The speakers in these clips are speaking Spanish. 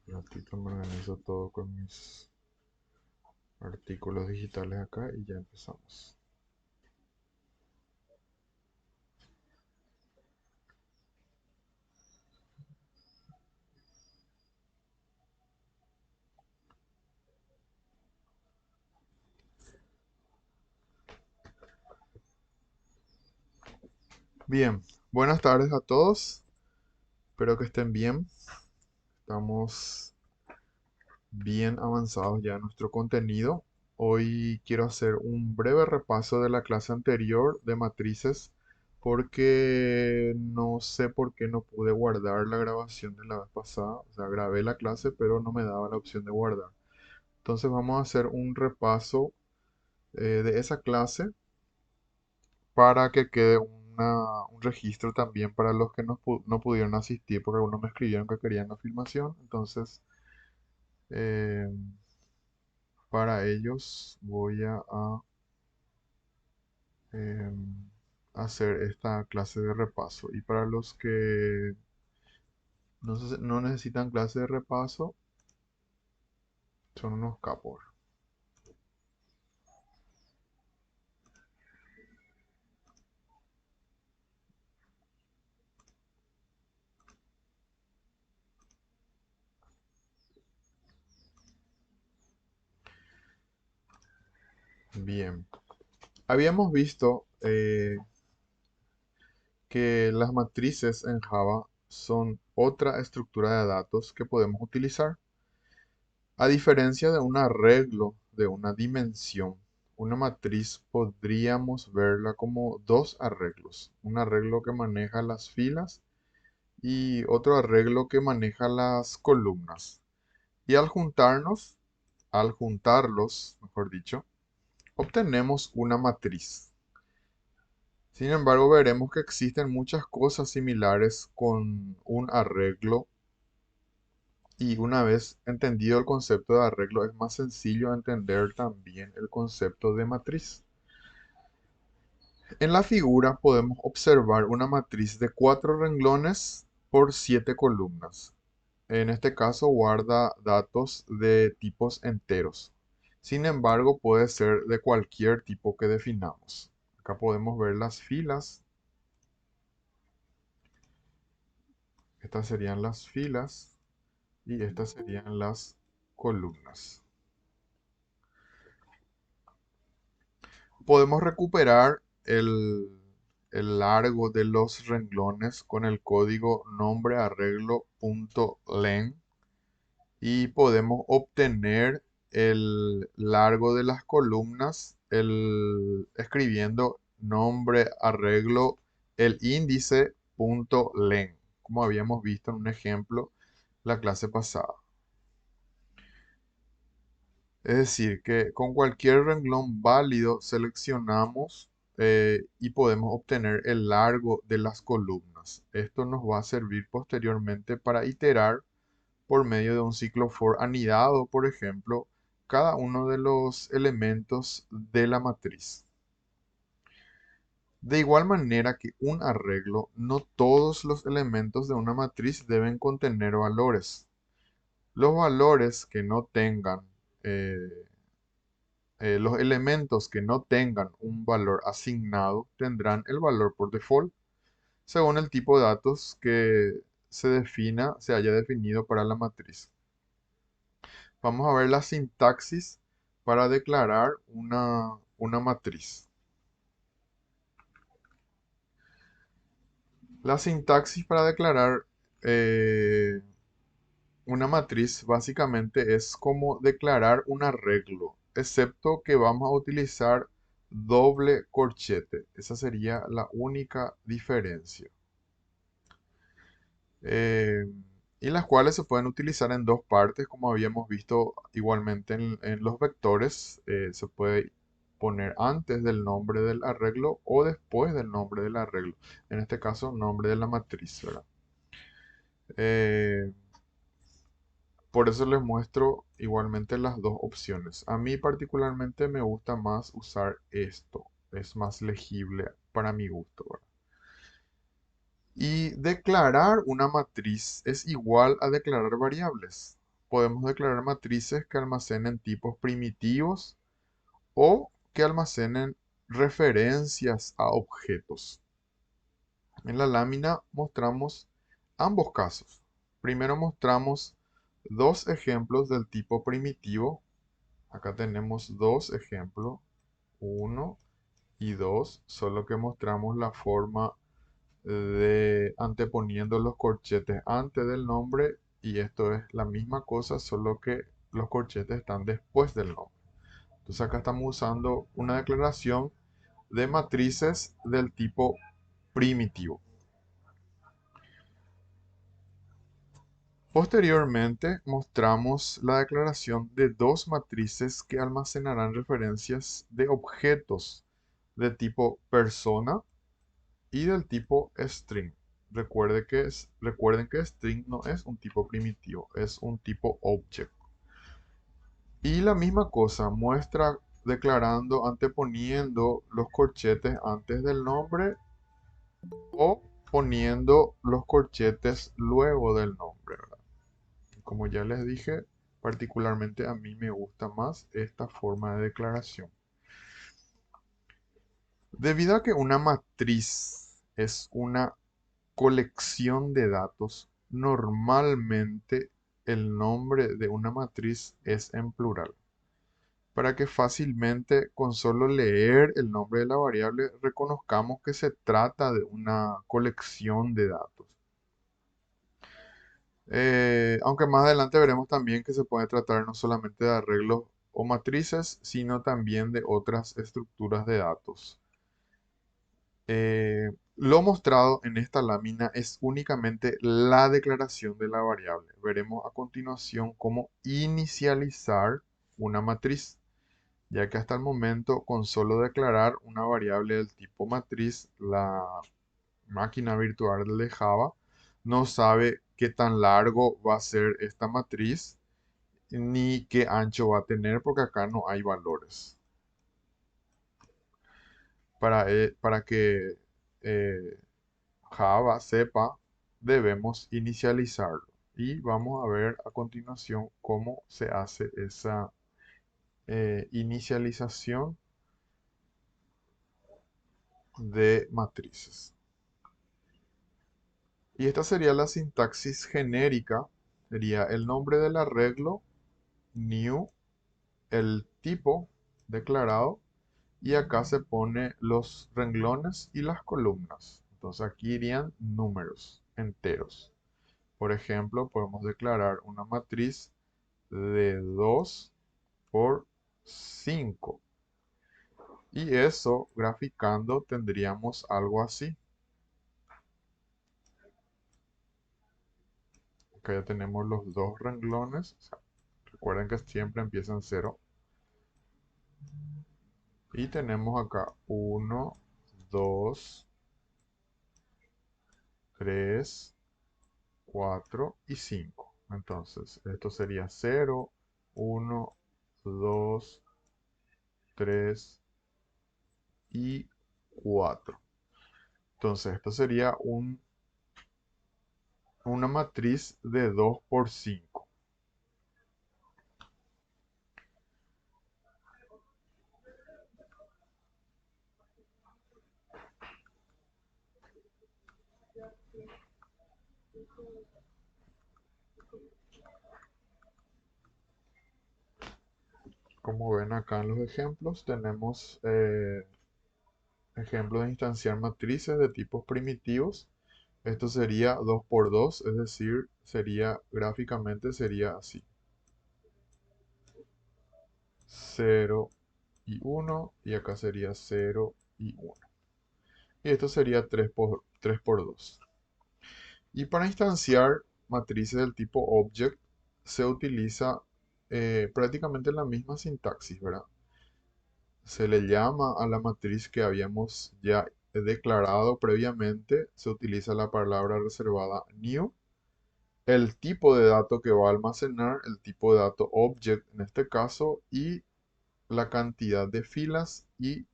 Un ratito me organizo todo con mis artículos digitales acá y ya empezamos. Bien, buenas tardes a todos. Espero que estén bien. Estamos bien avanzados ya en nuestro contenido. Hoy quiero hacer un breve repaso de la clase anterior de matrices porque no sé por qué no pude guardar la grabación de la vez pasada. O sea, grabé la clase pero no me daba la opción de guardar. Entonces vamos a hacer un repaso de esa clase para que quede un registro también para los que no pudieron asistir porque algunos me escribieron que querían la filmación. Entonces, eh, para ellos voy a, hacer esta clase de repaso. Y para los que no necesitan clase de repaso, son unos capos. Bien, habíamos visto que las matrices en Java son otra estructura de datos que podemos utilizar. A diferencia de un arreglo de una dimensión, una matriz podríamos verla como dos arreglos. Un arreglo que maneja las filas y otro arreglo que maneja las columnas. Y al juntarlos, mejor dicho, obtenemos una matriz. Sin embargo, veremos que existen muchas cosas similares con un arreglo y una vez entendido el concepto de arreglo es más sencillo entender también el concepto de matriz. En la figura podemos observar una matriz de 4 renglones por 7 columnas. En este caso guarda datos de tipos enteros. Sin embargo, puede ser de cualquier tipo que definamos. Acá podemos ver las filas. Estas serían las filas y estas serían las columnas. Podemos recuperar el largo de los renglones con el código nombrearreglo.len y podemos obtener el largo de las columnas escribiendo nombre arreglo el índice.len, como habíamos visto en un ejemplo la clase pasada. Es decir, que con cualquier renglón válido seleccionamos y podemos obtener el largo de las columnas. Esto nos va a servir posteriormente para iterar por medio de un ciclo for anidado, por ejemplo, cada uno de los elementos de la matriz. De igual manera que un arreglo, no todos los elementos de una matriz deben contener valores. Los valores que no tengan eh, los elementos que no tengan un valor asignado tendrán el valor por default, según el tipo de datos que se haya definido para la matriz. Vamos a ver la sintaxis para declarar una matriz. La sintaxis para declarar eh, una matriz básicamente es como declarar un arreglo, excepto que vamos a utilizar doble corchete. Esa sería la única diferencia. Eh, y las cuales se pueden utilizar en dos partes, como habíamos visto igualmente en los vectores. Se puede poner antes del nombre del arreglo o después del nombre del arreglo. En este caso, nombre de la matriz, ¿verdad? Eh, Por eso les muestro igualmente las dos opciones. A mí particularmente me gusta más usar esto. Es más legible para mi gusto, ¿verdad? Y declarar una matriz es igual a declarar variables. Podemos declarar matrices que almacenen tipos primitivos o que almacenen referencias a objetos. En la lámina mostramos ambos casos. Primero mostramos dos ejemplos del tipo primitivo. Acá tenemos dos ejemplos, uno y dos, solo que mostramos la forma de anteponiendo los corchetes antes del nombre, y esto es la misma cosa, solo que los corchetes están después del nombre. Entonces acá estamos usando una declaración de matrices del tipo primitivo. Posteriormente mostramos la declaración de dos matrices que almacenarán referencias de objetos de tipo persona y del tipo string. Recuerden que string no es un tipo primitivo, es un tipo object. Y la misma cosa muestra declarando, anteponiendo los corchetes antes del nombre o poniendo los corchetes luego del nombre, ¿verdad? Como ya les dije, particularmente a mí me gusta más esta forma de declaración. Debido a que una matriz es una colección de datos, normalmente el nombre de una matriz es en plural, para que fácilmente con solo leer el nombre de la variable reconozcamos que se trata de una colección de datos. Aunque más adelante veremos también que se puede tratar no solamente de arreglos o matrices, sino también de otras estructuras de datos. Lo mostrado en esta lámina es únicamente la declaración de la variable. Veremos a continuación cómo inicializar una matriz, ya que hasta el momento con solo declarar una variable del tipo matriz, la máquina virtual de Java no sabe qué tan largo va a ser esta matriz ni qué ancho va a tener porque acá no hay valores. Para que eh, Java sepa, debemos inicializarlo. Y vamos a ver a continuación cómo se hace esa inicialización de matrices. Y esta sería la sintaxis genérica. Sería el nombre del arreglo, new, el tipo declarado, y acá se pone los renglones y las columnas. Entonces aquí irían números enteros. Por ejemplo, podemos declarar una matriz de 2 por 5. Y eso, graficando, tendríamos algo así. Acá ya tenemos los dos renglones. O sea, recuerden que siempre empiezan 0. Y tenemos acá 1, 2, 3, 4 y 5. Entonces, esto sería 0, 1, 2, 3 y 4. Entonces, esto sería una matriz de 2 por 5. Como ven acá en los ejemplos, tenemos ejemplos de instanciar matrices de tipos primitivos. Esto sería 2 por 2, es decir, gráficamente sería así. 0 y 1, y acá sería 0 y 1. Y esto sería 3 por 2. Y para instanciar matrices del tipo object se utiliza prácticamente la misma sintaxis, ¿verdad? Se le llama a la matriz que habíamos ya declarado previamente, se utiliza la palabra reservada new, el tipo de dato que va a almacenar, el tipo de dato object en este caso, y la cantidad de filas y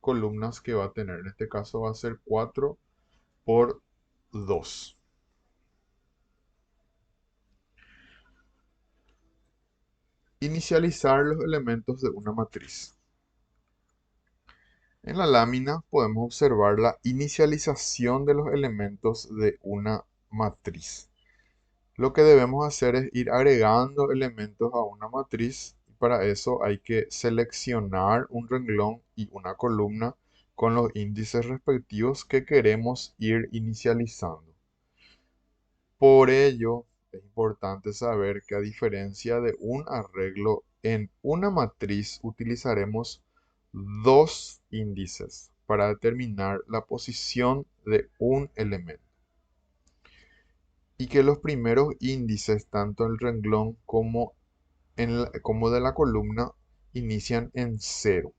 columnas que va a tener. En este caso va a ser 4 por 2. Inicializar los elementos de una matriz. En la lámina podemos observar la inicialización de los elementos de una matriz. Lo que debemos hacer es ir agregando elementos a una matriz y para eso hay que seleccionar un renglón y una columna con los índices respectivos que queremos ir inicializando. Por ello, es importante saber que a diferencia de un arreglo en una matriz utilizaremos dos índices para determinar la posición de un elemento y que los primeros índices, tanto el renglón como de la columna, inician en cero.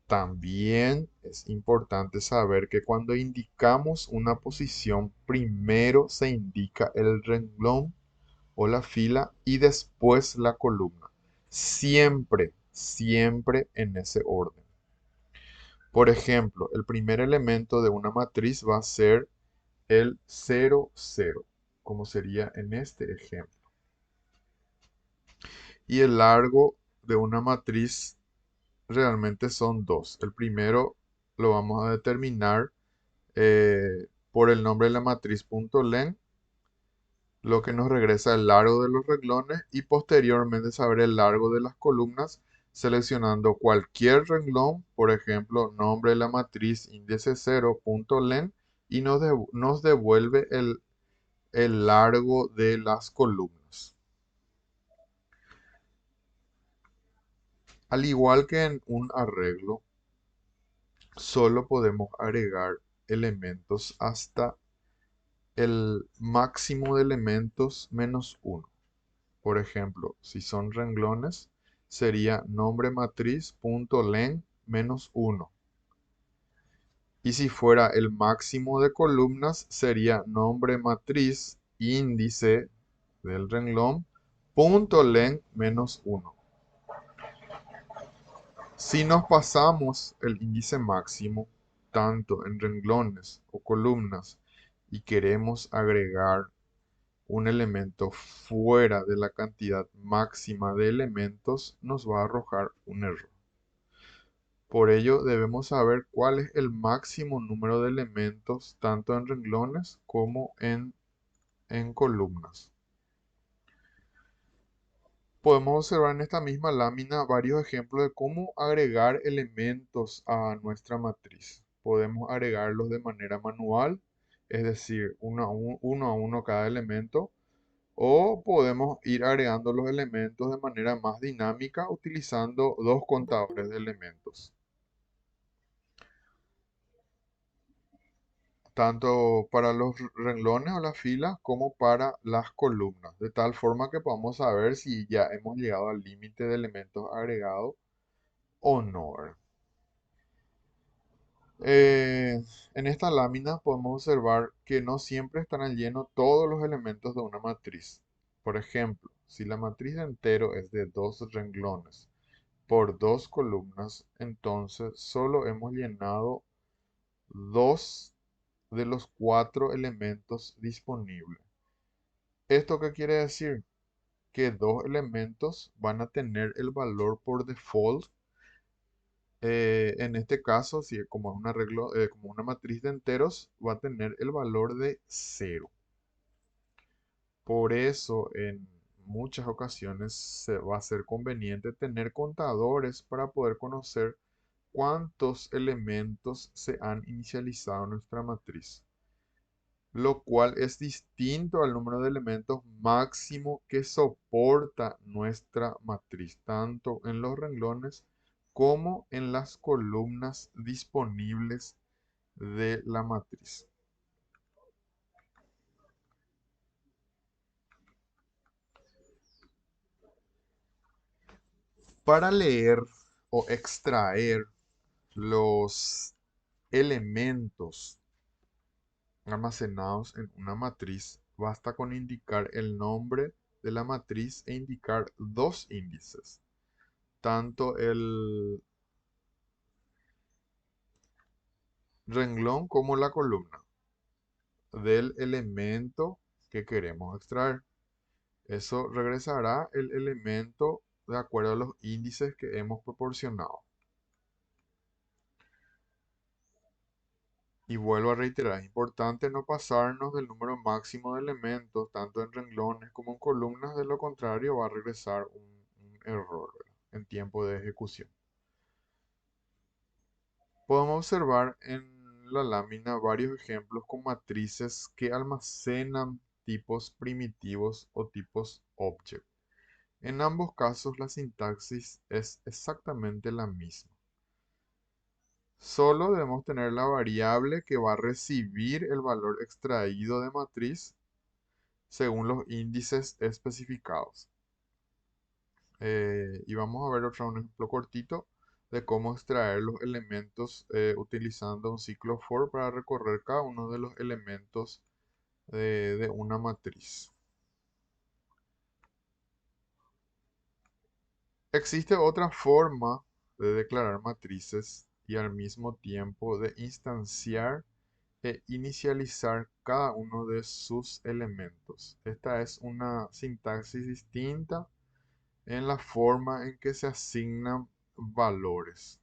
También es importante saber que cuando indicamos una posición, primero se indica el renglón o la fila y después la columna. Siempre, siempre en ese orden. Por ejemplo, el primer elemento de una matriz va a ser el 0, 0, como sería en este ejemplo. Y el largo de una matriz realmente son dos. El primero lo vamos a determinar por el nombre de la matriz .len, lo que nos regresa el largo de los renglones y posteriormente saber el largo de las columnas seleccionando cualquier renglón, por ejemplo, nombre de la matriz índice 0.len y nos devuelve el largo de las columnas. Al igual que en un arreglo, solo podemos agregar elementos hasta el máximo de elementos menos uno. Por ejemplo, si son renglones, sería nombre matriz punto len menos uno. Y si fuera el máximo de columnas, sería nombre matriz índice del renglón punto len menos uno. Si nos pasamos el índice máximo, tanto en renglones o columnas, y queremos agregar un elemento fuera de la cantidad máxima de elementos, nos va a arrojar un error. Por ello, debemos saber cuál es el máximo número de elementos, tanto en renglones como en columnas. Podemos observar en esta misma lámina varios ejemplos de cómo agregar elementos a nuestra matriz. Podemos agregarlos de manera manual, es decir, uno a uno cada elemento, o podemos ir agregando los elementos de manera más dinámica utilizando dos contadores de elementos, tanto para los renglones o las filas como para las columnas, de tal forma que podamos saber si ya hemos llegado al límite de elementos agregados o no. En esta lámina podemos observar que no siempre están al lleno todos los elementos de una matriz. Por ejemplo, si la matriz de entero es de dos renglones por dos columnas, entonces solo hemos llenado dos de los cuatro elementos disponibles. ¿Esto qué quiere decir? Que dos elementos van a tener el valor por default. En este caso, si como es un arreglo, como una matriz de enteros, va a tener el valor de cero. Por eso, en muchas ocasiones se va a ser conveniente tener contadores para poder conocer cuántos elementos se han inicializado en nuestra matriz, lo cual es distinto al número de elementos máximo que soporta nuestra matriz, tanto en los renglones como en las columnas disponibles de la matriz. Para leer o extraer los elementos almacenados en una matriz, basta con indicar el nombre de la matriz e indicar dos índices, tanto el renglón como la columna. del elemento que queremos extraer. Eso regresará el elemento de acuerdo a los índices que hemos proporcionado. Y vuelvo a reiterar, es importante no pasarnos del número máximo de elementos, tanto en renglones como en columnas, de lo contrario va a regresar un error, ¿verdad?, en tiempo de ejecución. Podemos observar en la lámina varios ejemplos con matrices que almacenan tipos primitivos o tipos object. En ambos casos la sintaxis es exactamente la misma. Solo debemos tener la variable que va a recibir el valor extraído de matriz según los índices especificados. Y vamos a ver un ejemplo cortito de cómo extraer los elementos utilizando un ciclo for para recorrer cada uno de los elementos de una matriz. Existe otra forma de declarar matrices y al mismo tiempo de instanciar e inicializar cada uno de sus elementos. Esta es una sintaxis distinta en la forma en que se asignan valores.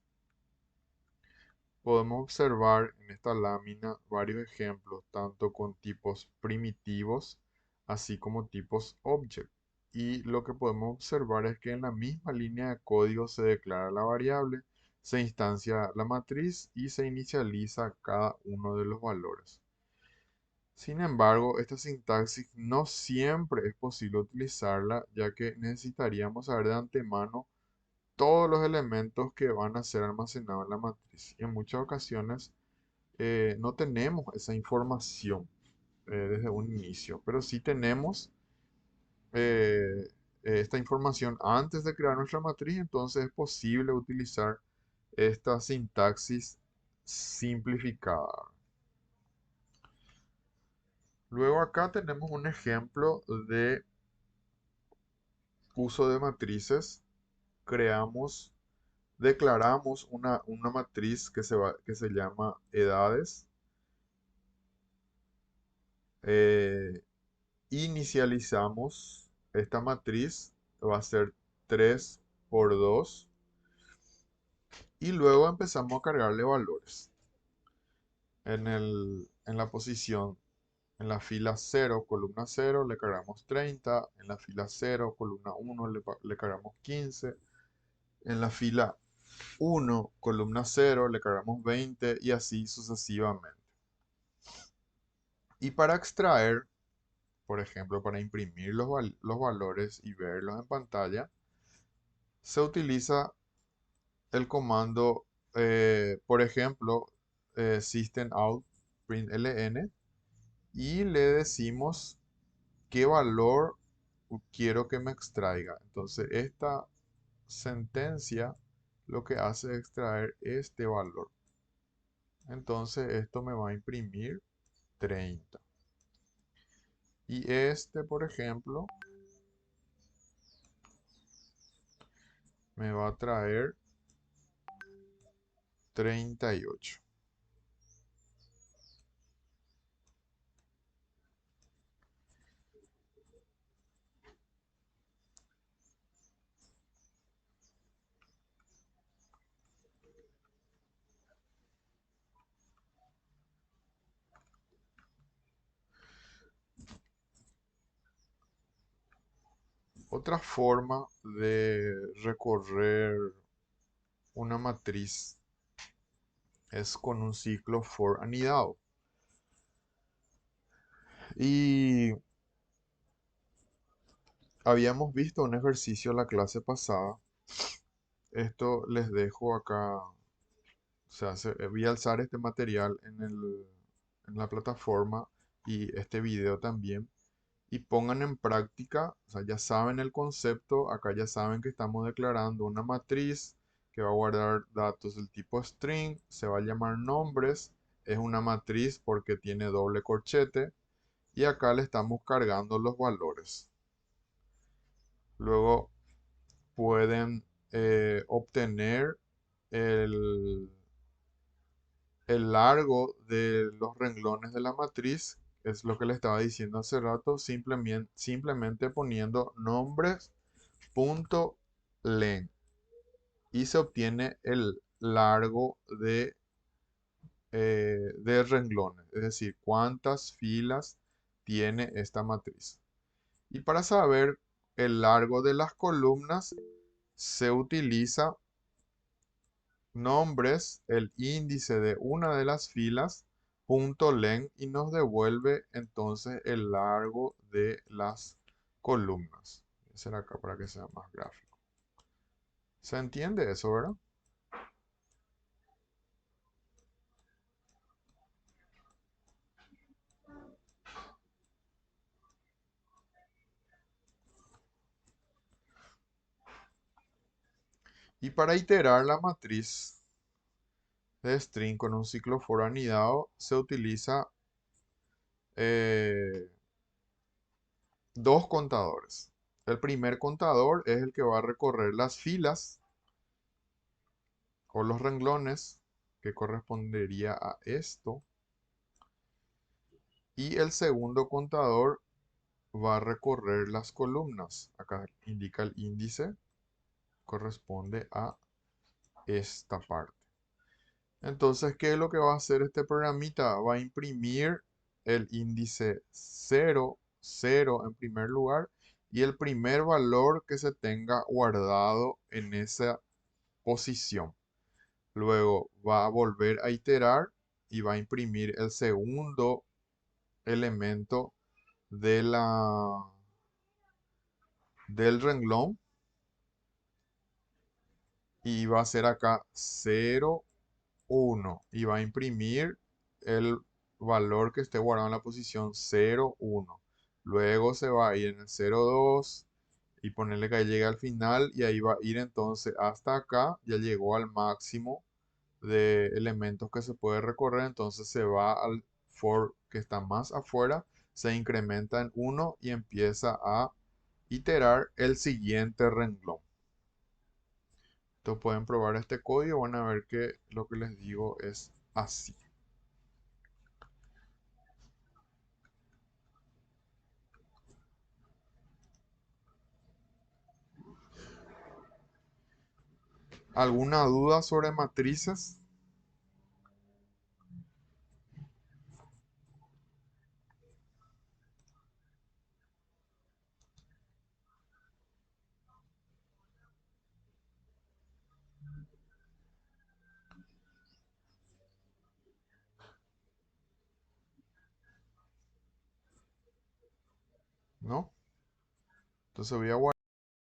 Podemos observar en esta lámina varios ejemplos, tanto con tipos primitivos, así como tipos object. Y lo que podemos observar es que en la misma línea de código se declara la variable, se instancia la matriz y se inicializa cada uno de los valores. Sin embargo, esta sintaxis no siempre es posible utilizarla, ya que necesitaríamos saber de antemano todos los elementos que van a ser almacenados en la matriz. Y en muchas ocasiones no tenemos esa información desde un inicio, pero sí tenemos eh, esta información antes de crear nuestra matriz, entonces es posible utilizar esta sintaxis simplificada. Luego acá tenemos un ejemplo de uso de matrices. Creamos, declaramos una matriz que se llama edades. Eh, Inicializamos esta matriz, va a ser 3 por 2 y luego empezamos a cargarle valores. En la posición, en la fila 0, columna 0, le cargamos 30, en la fila 0, columna 1, le cargamos 15, en la fila 1, columna 0, le cargamos 20 y así sucesivamente. Y para extraer, por ejemplo, para imprimir los valores y verlos en pantalla, se utiliza el comando, por ejemplo, system out println y le decimos qué valor quiero que me extraiga. Entonces, esta sentencia lo que hace es extraer este valor. Entonces, esto me va a imprimir 30. Y este, por ejemplo, me va a traer 38. Otra forma de recorrer una matriz es con un ciclo for anidado. Y habíamos visto un ejercicio la clase pasada. Esto les dejo acá. O sea, voy a alzar este material en la plataforma y este video también. Y pongan en práctica, o sea, ya saben el concepto, acá ya saben que estamos declarando una matriz que va a guardar datos del tipo string, se va a llamar nombres, es una matriz porque tiene doble corchete y acá le estamos cargando los valores. Luego pueden obtener el, el largo de los renglones de la matriz es lo que le estaba diciendo hace rato, simplemente poniendo nombres punto len y se obtiene el largo de renglones, es decir, cuántas filas tiene esta matriz. Y para saber el largo de las columnas se utiliza nombres, el índice de una de las filas, punto len y nos devuelve entonces el largo de las columnas. Voy a hacer acá para que sea más gráfico. ¿Se entiende eso, verdad? Y para iterar la matriz de string con un ciclo for anidado se utiliza eh, dos contadores. El primer contador es el que va a recorrer las filas o los renglones que correspondería a esto. Y el segundo contador va a recorrer las columnas. Acá indica el índice, corresponde a esta parte. Entonces, ¿qué es lo que va a hacer este programita? Va a imprimir el índice 0, 0 en primer lugar y el primer valor que se tenga guardado en esa posición. Luego va a volver a iterar y va a imprimir el segundo elemento de del renglón y va a ser acá 0, 1 y va a imprimir el valor que esté guardado en la posición 0, 1. Luego se va a ir en el 0, 2 y ponerle que llegue al final y ahí va a ir entonces hasta acá, ya llegó al máximo de elementos que se puede recorrer, entonces se va al for que está más afuera, se incrementa en 1 y empieza a iterar el siguiente renglón. Entonces pueden probar este código, van a ver que lo que les digo es así. ¿Alguna duda sobre matrices? ¿No? Entonces voy a guardar.